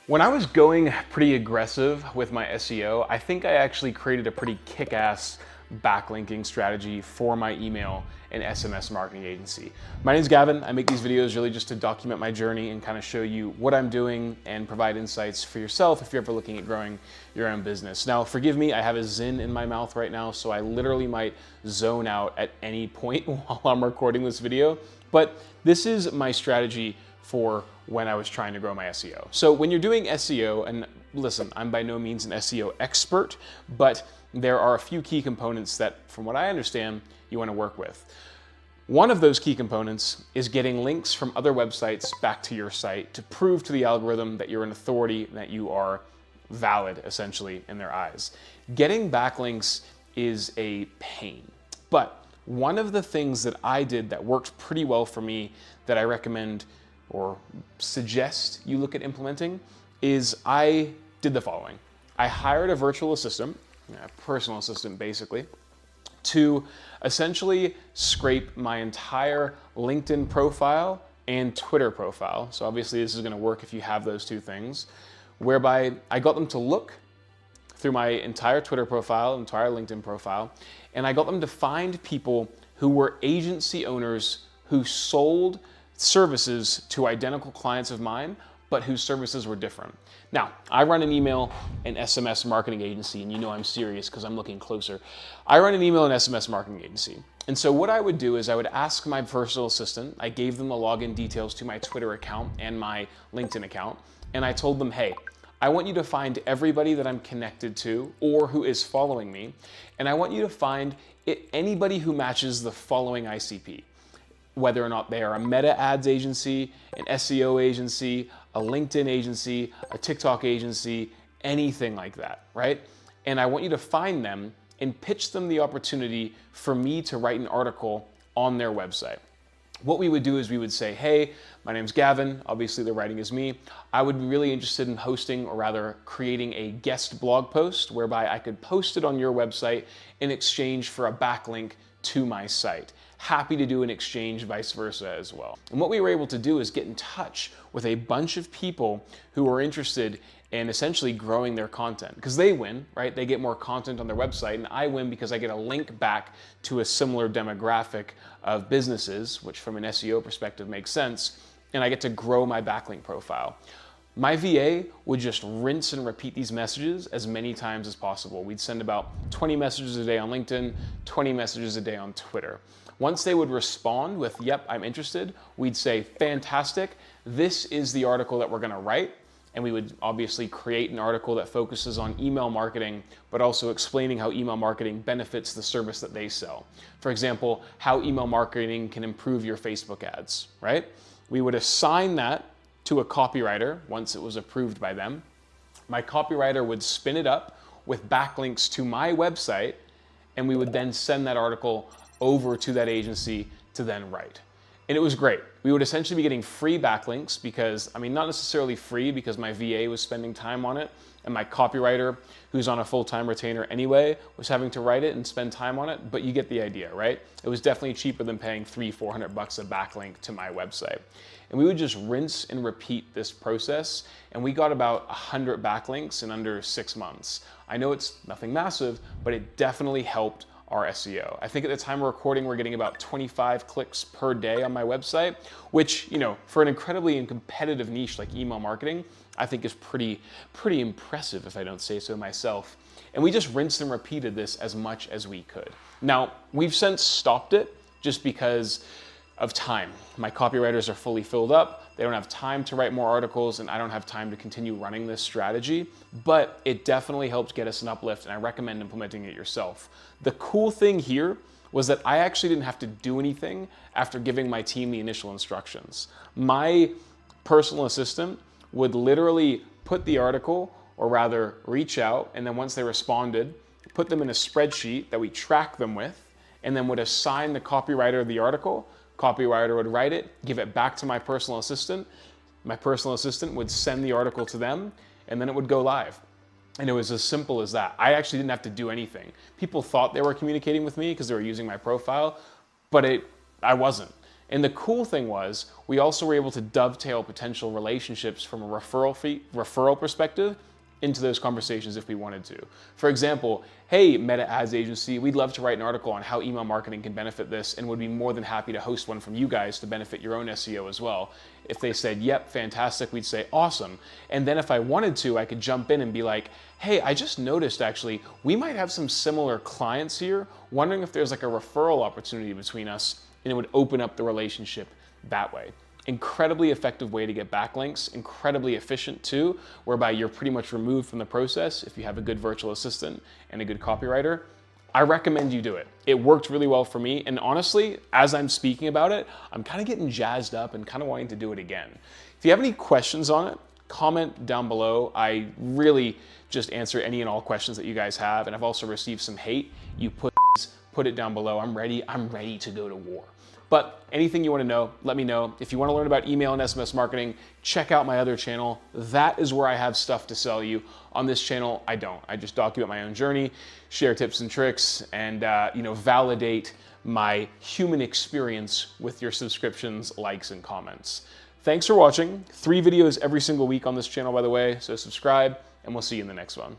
When I was going pretty aggressive with my SEO, I think I actually created a pretty kick-ass backlinking strategy for my email and SMS marketing agency. My name's Gavin. I make these videos really just to document my journey and kind of show you what I'm doing and provide insights for yourself if you're ever looking at growing your own business. Now, forgive me, I have a Zin in my mouth right now, so I literally might zone out at any point while I'm recording this video, but this is my strategy for when I was trying to grow my SEO. So when you're doing SEO, and listen, I'm by no means an SEO expert, but there are a few key components that, from what I understand, you want to work with. One of those key components is getting links from other websites back to your site to prove to the algorithm that you're an authority and that you are valid, essentially, in their eyes. Getting backlinks is a pain, but one of the things that I did that worked pretty well for me that I recommend or suggest you look at implementing is I did the following. I hired a virtual assistant, a personal assistant basically, to essentially scrape my entire LinkedIn profile and Twitter profile. So obviously this is going to work if you have those two things, whereby I got them to look through my entire Twitter profile, entire LinkedIn profile, and I got them to find people who were agency owners who sold services to identical clients of mine, but whose services were different. Now, I run an email and SMS marketing agency, and you know I'm serious because I'm looking closer. I run an email and SMS marketing agency. And so what I would do is I would ask my personal assistant, I gave them the login details to my Twitter account and my LinkedIn account, and I told them, hey, I want you to find everybody that I'm connected to or who is following me, and I want you to find anybody who matches the following ICP. Whether or not they are a meta ads agency, an SEO agency, a LinkedIn agency, a TikTok agency, anything like that, right? And I want you to find them and pitch them the opportunity for me to write an article on their website. What we would do is we would say, hey, my name's Gavin, obviously the writing is me. I would be really interested in hosting, or rather creating a guest blog post whereby I could post it on your website in exchange for a backlink to my site. Happy to do an exchange vice versa as well. And what we were able to do is get in touch with a bunch of people who are interested in essentially growing their content, because they win, right? They get more content on their website, and I win because I get a link back to a similar demographic of businesses, which from an SEO perspective makes sense, and I get to grow my backlink profile. My VA would just rinse and repeat these messages as many times as possible. We'd send about 20 messages a day on LinkedIn, 20 messages a day on Twitter. Once they would respond with, yep, I'm interested, we'd say, fantastic, this is the article that we're gonna write. And we would obviously create an article that focuses on email marketing, but also explaining how email marketing benefits the service that they sell. For example, how email marketing can improve your Facebook ads, right? We would assign that to a copywriter once it was approved by them. My copywriter would spin it up with backlinks to my website, and we would then send that article over to that agency to then write. And it was great. We would essentially be getting free backlinks because, I mean, not necessarily free because my VA was spending time on it and my copywriter, who's on a full-time retainer anyway, was having to write it and spend time on it, but you get the idea, right? It was definitely cheaper than paying $300-400 a backlink to my website. And we would just rinse and repeat this process, and we got about 100 backlinks in under 6 months. I know it's nothing massive, but it definitely helped our SEO. I think at the time of recording, we're getting about 25 clicks per day on my website, which, you know, for an incredibly competitive niche like email marketing, I think is pretty impressive if I don't say so myself. And we just rinsed and repeated this as much as we could. Now, we've since stopped it just because of time. My copywriters are fully filled up. They don't have time to write more articles, and I don't have time to continue running this strategy, but it definitely helps get us an uplift, and I recommend implementing it yourself. The cool thing here was that I actually didn't have to do anything after giving my team the initial instructions. My personal assistant would literally put the article, or rather reach out, and then once they responded, put them in a spreadsheet that we track them with, and then would assign the copywriter of the article. Copywriter would write it, give it back to my personal assistant. My personal assistant would send the article to them, and then it would go live. And it was as simple as that. I actually didn't have to do anything. People thought they were communicating with me because they were using my profile, but I wasn't. And the cool thing was, we also were able to dovetail potential relationships from a referral perspective into those conversations if we wanted to. For example, hey, Meta Ads Agency, we'd love to write an article on how email marketing can benefit this and would be more than happy to host one from you guys to benefit your own SEO as well. If they said, yep, fantastic, we'd say, awesome. And then if I wanted to, I could jump in and be like, hey, I just noticed actually, we might have some similar clients here, wondering if there's like a referral opportunity between us, and it would open up the relationship that way. Incredibly effective way to get backlinks, incredibly efficient too, whereby you're pretty much removed from the process if you have a good virtual assistant and a good copywriter. I recommend you do it. It worked really well for me, and honestly, as I'm speaking about it, I'm kind of getting jazzed up and kind of wanting to do it again. If you have any questions on it, comment down below. I really just answer any and all questions that you guys have, and I've also received some hate. You put it down below. I'm ready to go to war. But anything you want to know, let me know. If you want to learn about email and SMS marketing, check out my other channel. That is where I have stuff to sell you. On this channel, I don't. I just document my own journey, share tips and tricks, and validate my human experience with your subscriptions, likes, and comments. Thanks for watching. 3 videos every single week on this channel, by the way, so subscribe, and we'll see you in the next one.